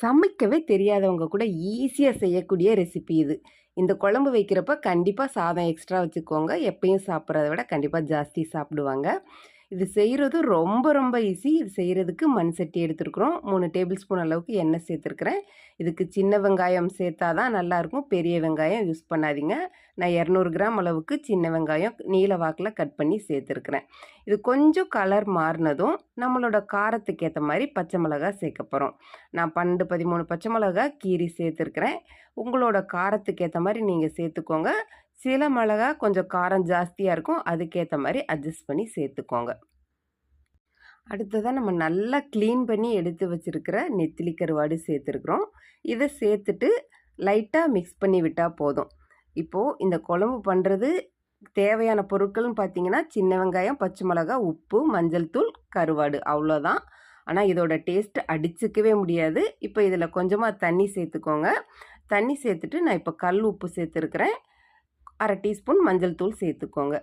சமைக்கவே தெரியாதவங்க கூட ஈஸியா செய்யக்கூடிய ரெசிபி இது. இந்த குழம்பு வைக்கிறப்ப கண்டிப்பா சாதம் எக்ஸ்ட்ரா வச்சுக்கோங்க. எப்பயும் சாப்பிட்றத விட கண்டிப்பா ஜாஸ்தி சாப்பிடுவாங்க. இது செய்றது ரொம்ப ரொம்ப ஈஸி. இது செய்றதுக்கு மண் சட்டி எடுத்துருக்குறோம். 3 டேபிள் ஸ்பூன் அளவுக்கு எண்ணெய் சேர்த்துருக்கிறேன். இதுக்கு சின்ன வெங்காயம் சேர்த்தா தான் நல்லாயிருக்கும். பெரிய வெங்காயம் யூஸ் பண்ணாதீங்க. நான் 200 கிராம் அளவுக்கு சின்ன வெங்காயம் நீல வாக்குல கட் பண்ணி சேர்த்துருக்கிறேன். இது கொஞ்சம் கலர் மாறினதும் நம்மளோட காரத்துக்கு ஏத்த மாரி பச்சை மிளகாய் சேர்க்க போறோம். நான் 12, 13 பச்சை மிளகாய் கீறி சேர்த்துருக்கிறேன். உங்களோட காரத்துக்கு ஏத்த மாரி நீங்க சேர்த்துக்கோங்க. சில மிளகா கொஞ்சம் காரம் ஜாஸ்தியா இருக்கும். அதுக்கேத்த மாரி அட்ஜஸ்ட் பண்ணி சேர்த்துக்கோங்க. அடுத்ததா நம்ம நல்லா க்ளீன் பண்ணி எடுத்து வச்சிருக்கிற நெத்திலி கருவாடு சேர்த்துருக்குறோம். இதை சேர்த்துட்டு லைட்டா மிக்ஸ் பண்ணி விட்டா போதும். இப்போ இந்த குழம்பு பண்றது தேவையான பொருட்கள்னு பார்த்தீங்கன்னா, சின்ன வெங்காயம், பச்சை மிளகாய், உப்பு, மஞ்சள் தூள், கருவாடு அவ்வளோதான். ஆனா இதோட டேஸ்ட் அடிச்சுக்கவே முடியாது. இப்போ இதில் கொஞ்சமா தண்ணி சேர்த்துக்கோங்க. தண்ணி சேர்த்துட்டு நான் இப்போ கல் உப்பு சேர்த்துருக்கிறேன். 1/2 டீஸ்பூன் மஞ்சள் தூள் சேர்த்துக்கோங்க.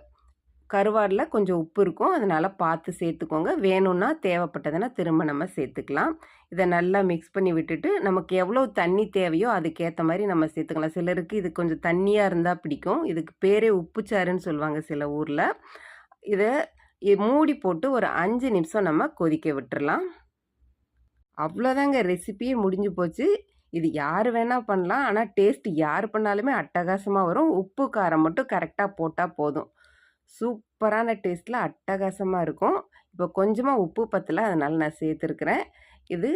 கருவாடில் கொஞ்சம் உப்பு இருக்கும், அதனால் பார்த்து சேர்த்துக்கோங்க. வேணும்னா தேவைப்பட்டதுன்னா திரும்ப நம்ம சேர்த்துக்கலாம். இதை நல்லா மிக்ஸ் பண்ணி விட்டுட்டு நமக்கு எவ்வளோ தண்ணி தேவையோ அதுக்கேற்ற மாதிரி நம்ம சேர்த்துக்கலாம். சிலருக்கு இது கொஞ்சம் தண்ணியாக இருந்தால் பிடிக்கும். இதுக்கு பேரே உப்புச்சாறுன்னு சொல்லுவாங்க சில ஊரில். இதை மூடி போட்டு ஒரு 5 நிமிஷம் நம்ம கொதிக்க விட்டுறலாம். அவ்வளோதாங்க, ரெசிபியே முடிஞ்சு போச்சு. இது யார் வேணால் பண்ணலாம். ஆனால் டேஸ்ட் யார் பண்ணாலுமே அட்டகாசமாக வரும். உப்பு காரம் மட்டும் கரெக்டாக போட்டால் போதும். சூப்பரான டேஸ்ட்டில் அட்டகாசமாக இருக்கும். இப்போ கொஞ்சமாக உப்பு பத்தல, அதனால் நான் சேர்த்துருக்குறேன். இது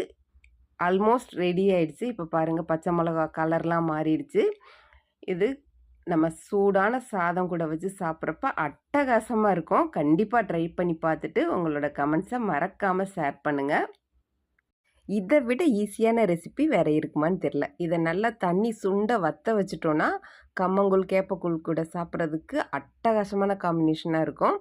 ஆல்மோஸ்ட் ரெடி ஆயிடுச்சு. இப்போ பாருங்கள், பச்சை மிளகா கலர்லாம் மாறிடுச்சு. இது நம்ம சூடான சாதம் கூட வச்சு சாப்பிட்றப்ப அட்டகாசமாக இருக்கும். கண்டிப்பாக ட்ரை பண்ணி பார்த்துட்டு உங்களோட கமெண்ட்ஸை மறக்காமல் ஷேர் பண்ணுங்கள். இதை விட ஈஸியான ரெசிபி வேறு இருக்குமான்னு தெரில. இதை நல்லா தண்ணி சுண்ட வற்ற வச்சுட்டோன்னா கம்மங்கூழ், கேப்பக்கூழ் கூட சாப்பிட்றதுக்கு அட்டகாசமான காம்பினேஷனாக இருக்கும்.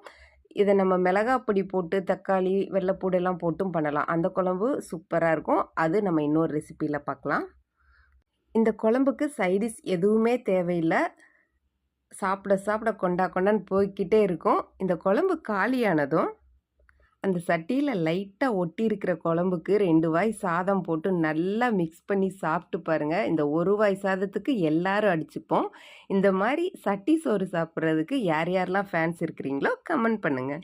இதை நம்ம மிளகாய் பொடி போட்டு தக்காளி, வெள்ளைப்பூடு எல்லாம் போட்டும் பண்ணலாம். அந்த குழம்பு சூப்பராக இருக்கும். அது நம்ம இன்னொரு ரெசிபியில் பார்க்கலாம். இந்த குழம்புக்கு சைடிஷ் எதுவுமே தேவையில்லை. சாப்பிட சாப்பிட கொண்டான்னு போய்கிட்டே இருக்கும். இந்த குழம்பு காலியானதும் அந்த சட்டியில் லைட்டாக ஒட்டி இருக்கிற குழம்புக்கு 2 வாய் சாதம் போட்டு நல்லா மிக்ஸ் பண்ணி சாப்பிட்டு பாருங்கள். இந்த ஒரு வாய் சாதத்துக்கு எல்லாரும் அடிச்சுப்போம். இந்த மாதிரி சட்டி சோறு சாப்பிட்றதுக்கு யார் யாரெல்லாம் ஃபேன்ஸ் இருக்கிறீங்களோ கமெண்ட் பண்ணுங்கள்.